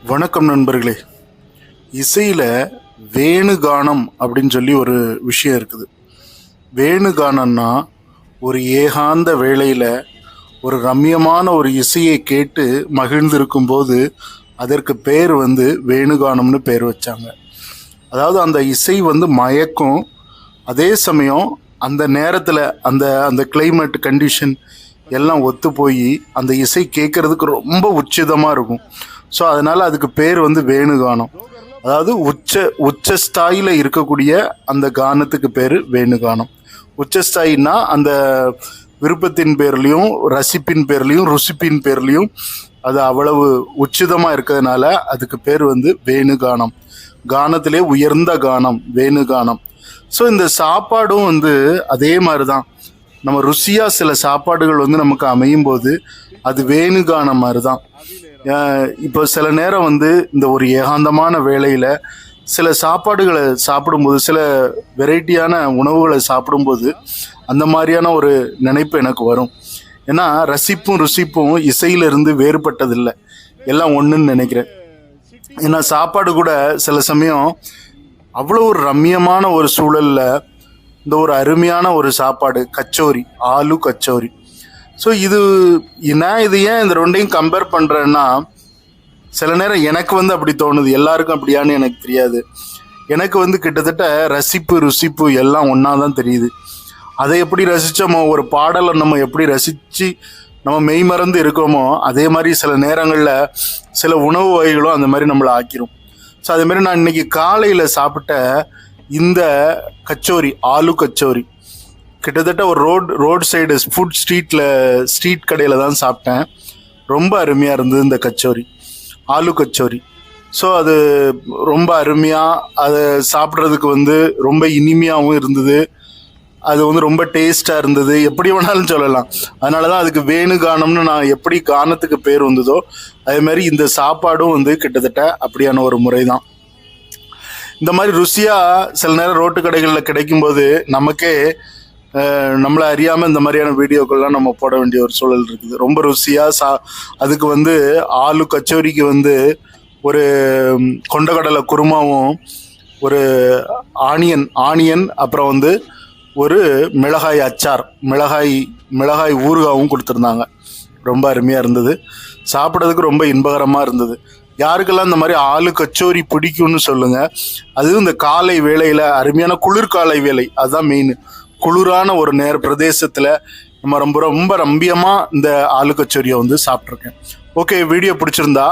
வணக்கம் நண்பர்களே. இசையில் வேணுகானம் அப்படின்னு சொல்லி ஒரு விஷயம் இருக்குது. வேணுகானம்னா ஒரு ஏகாந்த வேளையில் ஒரு ரம்யமான ஒரு இசையை கேட்டு மகிழ்ந்திருக்கும் போது அதற்கு பேர் வேணுகானம்னு பேர் வச்சாங்க. அதாவது அந்த இசை மயக்கும், அதே சமயம் அந்த நேரத்தில் அந்த அந்த கிளைமேட் கண்டிஷன் எல்லாம் ஒத்து போய் அந்த இசை கேட்குறதுக்கு ரொம்ப உச்சிதமாக இருக்கும். ஸோ அதனால் அதுக்கு பேர் வேணுகானம். அதாவது உச்சஸ்தாயில் இருக்கக்கூடிய அந்த கானத்துக்கு பேர் வேணுகானம். உச்சஸ்தாயின்னா அந்த விருப்பத்தின் பேர்லையும் ரசிப்பின் பேர்லையும் ருசிப்பின் பேர்லையும் அது அவ்வளவு உச்சிதமாக இருக்கிறதுனால அதுக்கு பேர் வேணுகானம். கானத்திலே உயர்ந்த கானம் வேணுகானம். ஸோ இந்த சாப்பாடும் அதே மாதிரி தான். நம்ம ருசியாக சில சாப்பாடுகள் நமக்கு அமையும் போது அது வேணுகானம் மாதிரி தான். இப்போ சில நேரம் இந்த ஒரு ஏகாந்தமான வேளையில் சில சாப்பாடுகளை சாப்பிடும்போது, சில வெரைட்டியான உணவுகளை சாப்பிடும்போது அந்த மாதிரியான ஒரு நினைப்பு எனக்கு வரும். ஏன்னா ரசிப்பும் ருசிப்பும் இசையிலிருந்து வேறுபட்டதில்லை, எல்லாம் ஒன்றுன்னு நினைக்கிறேன். ஏன்னா சாப்பாடு கூட சில சமயம் அவ்வளோ ஒரு ரம்யமான ஒரு சூழலில் இந்த ஒரு அருமையான ஒரு சாப்பாடு கச்சோரி, ஆலு கச்சோரி. ஸோ நான் இது ஏன் இந்த ரெண்டையும் கம்பேர் பண்ணுறேன்னா, சில நேரம் எனக்கு அப்படி தோணுது. எல்லாருக்கும் அப்படியான்னு எனக்கு தெரியாது. எனக்கு கிட்டத்தட்ட ரசிப்பு ருசிப்பு எல்லாம் ஒன்றா தான் தெரியுது. அதை எப்படி ரசித்தோமோ, ஒரு பாடலை நம்ம எப்படி ரசித்து நம்ம மெய் மறந்து இருக்கோமோ, அதே மாதிரி சில நேரங்களில் சில உணவு வகைகளும் அந்த மாதிரி நம்மளை ஆக்கிரும். ஸோ அதேமாதிரி நான் இன்னைக்கு காலையில் சாப்பிட்ட இந்த கச்சோரி, ஆலு கச்சோரி, கிட்டத்தட்ட ஒரு ரோட் சைடு ஸ்ட்ரீட் கடையில் தான் சாப்பிட்டேன். ரொம்ப அருமையாக இருந்தது இந்த கச்சோரி, ஆலு கச்சோரி. ஸோ அது ரொம்ப அருமையாக, அதை சாப்பிட்றதுக்கு ரொம்ப இனிமையாகவும் இருந்தது. அது ரொம்ப டேஸ்ட்டாக இருந்தது, எப்படி வேணாலும் சொல்லலாம். அதனால தான் அதுக்கு வேணுகானம்னு நான் எப்படி கானத்துக்கு பேர் வந்ததோ அதே மாதிரி இந்த சாப்பாடும் கிட்டத்தட்ட அப்படியான ஒரு முறை தான். இந்த மாதிரி ருசியாக சில நேரம் ரோட்டு கடைகளில் கிடைக்கும்போது நமக்கே நம்மளை அறியாமல் இந்த மாதிரியான வீடியோக்கள்லாம் நம்ம போட வேண்டிய ஒரு சூழல் இருக்குது. ரொம்ப ருசியாக அதுக்கு ஆலு கச்சோரிக்கு ஒரு கொண்டக்கடலை குருமாவும், ஒரு ஆனியன் அப்புறம் ஒரு மிளகாய் அச்சார், மிளகாய் ஊறுகாவும் கொடுத்துருந்தாங்க. ரொம்ப அருமையாக இருந்தது, சாப்பிட்றதுக்கு ரொம்ப இன்பகரமாக இருந்தது. யாருக்கெல்லாம் இந்த மாதிரி ஆலு கச்சோரி பிடிக்கும்னு சொல்லுங்கள். அதுவும் இந்த காலை வேளையில், அருமையான குளிர்காலை வேலை, அதுதான் மெயின். குளிரான ஒரு பிரதேசத்தில் நம்ம ரொம்ப ரொம்ப ரம்பியமாக இந்த ஆலு கச்சோரியை சாப்பிட்ருக்கேன். ஓகே, வீடியோ பிடிச்சிருந்தா